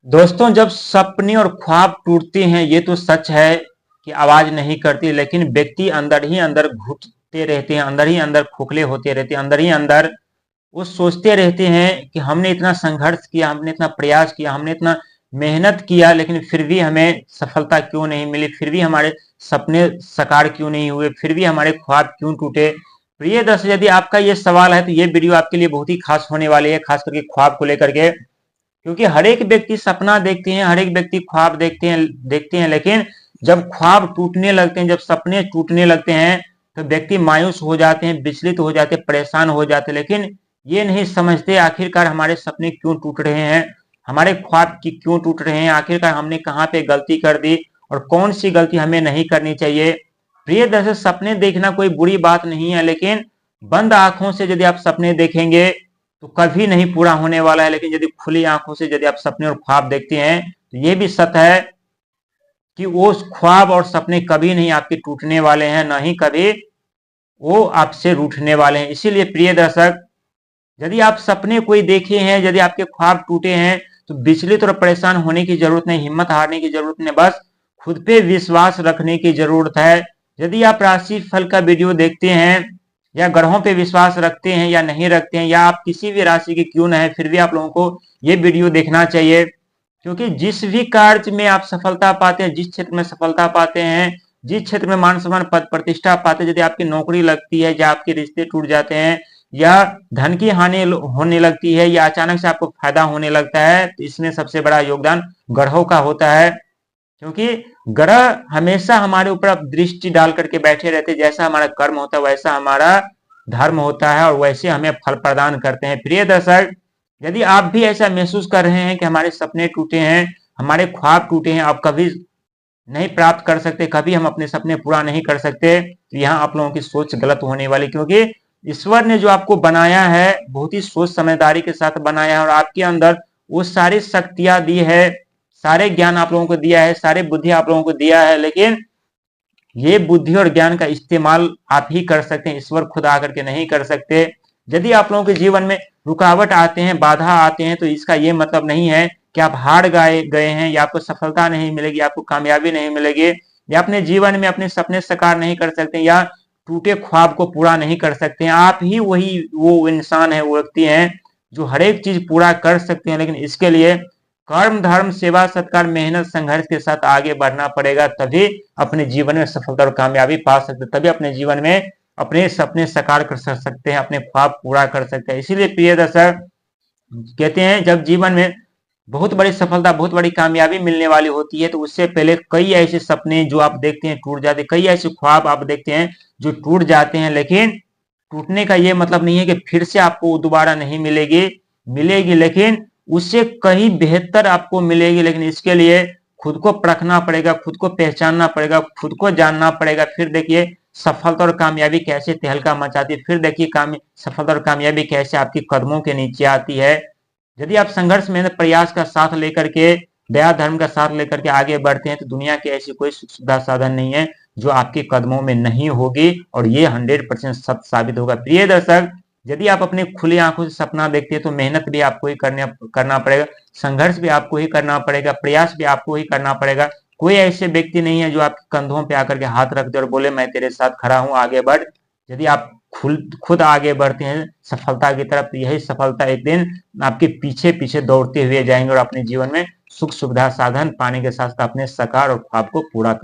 दोस्तों, जब सपने और ख्वाब टूटते हैं ये तो सच है कि आवाज नहीं करती, लेकिन व्यक्ति अंदर ही अंदर घुटते रहते हैं, अंदर ही अंदर खोखले होते रहते हैं, अंदर ही अंदर वो सोचते रहते हैं कि हमने इतना संघर्ष किया, हमने इतना प्रयास किया, हमने इतना मेहनत किया, लेकिन फिर भी हमें सफलता क्यों नहीं मिली, फिर भी हमारे सपने साकार क्यों नहीं हुए, फिर भी हमारे ख्वाब क्यों टूटे। प्रिय दर्शक, यदि आपका ये सवाल है तो ये वीडियो आपके लिए बहुत ही खास होने वाली है, खास करके ख्वाब को लेकर के। क्योंकि हर एक व्यक्ति सपना देखते हैं, हर एक व्यक्ति ख्वाब देखते हैं, लेकिन जब ख्वाब टूटने लगते हैं, जब सपने टूटने लगते हैं, तो व्यक्ति मायूस हो जाते हैं, विचलित हो जाते हैं, परेशान हो जाते हैं, लेकिन ये नहीं समझते आखिरकार हमारे सपने क्यों टूट रहे हैं, हमारे ख्वाब की क्यों टूट रहे हैं, आखिरकार हमने कहाँ पे गलती कर दी और कौन सी गलती हमें नहीं करनी चाहिए। प्रिय दर्शक, सपने देखना कोई बुरी बात नहीं है, लेकिन बंद आंखों से यदि आप सपने देखेंगे तो कभी नहीं पूरा होने वाला है, लेकिन यदि खुली आंखों से यदि आप सपने और ख्वाब देखते हैं तो ये भी सत्य है कि वो ख्वाब और सपने कभी नहीं आपके टूटने वाले हैं, ना ही कभी वो आपसे रूठने वाले हैं। इसीलिए प्रिय दर्शक, यदि आप सपने कोई देखे हैं, यदि आपके ख्वाब टूटे हैं, तो विचलित और परेशान होने की जरूरत नहीं, हिम्मत हारने की जरूरत नहीं, बस खुद पे विश्वास रखने की जरूरत है। यदि आप राशि फल का वीडियो देखते हैं या ग्रहों पे विश्वास रखते हैं या नहीं रखते हैं, या आप किसी भी राशि के क्यों न है, फिर भी आप लोगों को ये वीडियो देखना चाहिए। क्योंकि जिस भी कार्य में आप सफलता पाते हैं, जिस क्षेत्र में सफलता पाते हैं, जिस क्षेत्र में मान सम्मान पद प्रतिष्ठा पाते हैं, यदि आपकी नौकरी लगती है या आपके रिश्ते टूट जाते हैं या धन की हानि होने लगती है या अचानक से आपको फायदा होने लगता है, तो इसमें सबसे बड़ा योगदान ग्रहों का होता है। क्योंकि ग्रह हमेशा हमारे ऊपर अब दृष्टि डाल करके बैठे रहते हैं, जैसा हमारा कर्म होता है वैसा हमारा धर्म होता है और वैसे हमें फल प्रदान करते हैं। प्रिय दर्शक, यदि आप भी ऐसा महसूस कर रहे हैं कि हमारे सपने टूटे हैं, हमारे ख्वाब टूटे हैं, आप कभी नहीं प्राप्त कर सकते, कभी हम अपने सपने पूरा नहीं कर सकते, तो यहाँ आप लोगों की सोच गलत होने वाली। क्योंकि ईश्वर ने जो आपको बनाया है बहुत ही सोच समझदारी के साथ बनाया है और आपके अंदर वो सारी शक्तियां दी है, सारे ज्ञान आप लोगों को दिया है, सारे बुद्धि आप लोगों को दिया है, लेकिन ये बुद्धि और ज्ञान का इस्तेमाल आप ही कर सकते हैं, ईश्वर खुद आकर के नहीं कर सकते। यदि आप लोगों के जीवन में रुकावट आते हैं, बाधा आते हैं, तो इसका ये मतलब नहीं है कि आप हार गए हैं या आपको सफलता नहीं मिलेगी, आपको कामयाबी नहीं मिलेगी, या अपने जीवन में अपने सपने साकार नहीं कर सकते या टूटे ख्वाब को पूरा नहीं कर सकते हैं। आप ही वही वो इंसान है, वो व्यक्ति हैं जो हर एक चीज पूरा कर सकते हैं, लेकिन इसके लिए कर्म धर्म सेवा सत्कार मेहनत संघर्ष के साथ आगे बढ़ना पड़ेगा, तभी अपने जीवन में सफलता और कामयाबी पा सकते, तभी अपने जीवन में अपने सपने साकार कर सकते हैं, अपने ख्वाब पूरा कर सकते हैं। इसीलिए प्रिय दर्शक, कहते हैं जब जीवन में बहुत बड़ी सफलता बहुत बड़ी कामयाबी मिलने वाली होती है, तो उससे पहले कई ऐसे सपने जो आप देखते हैं टूट जाते हैं, कई ऐसे ख्वाब आप देखते हैं जो टूट जाते हैं, लेकिन टूटने का ये मतलब नहीं है कि फिर से आपको दोबारा नहीं मिलेगी, मिलेगी, लेकिन उससे कहीं बेहतर आपको मिलेगी। लेकिन इसके लिए खुद को परखना पड़ेगा, खुद को पहचानना पड़ेगा, खुद को जानना पड़ेगा। फिर देखिए सफलता और कामयाबी कैसे तहलका मचाती है, फिर देखिए सफलता और कामयाबी कैसे आपके कदमों के नीचे आती है। यदि आप संघर्ष मेहनत प्रयास का साथ लेकर के, दया धर्म का साथ लेकर के आगे बढ़ते हैं, तो दुनिया की ऐसी कोई सुख सुविधा साधन नहीं है जो आपके कदमों में नहीं होगी, और ये 100% सत्य साबित होगा। प्रिय दर्शक, यदि आप अपने खुली आंखों से सपना देखते हैं तो मेहनत भी आपको ही करना पड़ेगा, संघर्ष भी आपको ही करना पड़ेगा, प्रयास भी आपको ही करना पड़ेगा। कोई ऐसे व्यक्ति नहीं है जो आपके कंधों पे आकर के हाथ रख दे और बोले मैं तेरे साथ खड़ा हूं, आगे बढ़। यदि आप खुद आगे बढ़ते हैं सफलता की तरफ, तो यही सफलता एक दिन आपके पीछे पीछे दौड़ते हुए जाएंगे और अपने जीवन में सुख सुविधा साधन पाने के साथ अपने साकार और ख्वाब को पूरा कर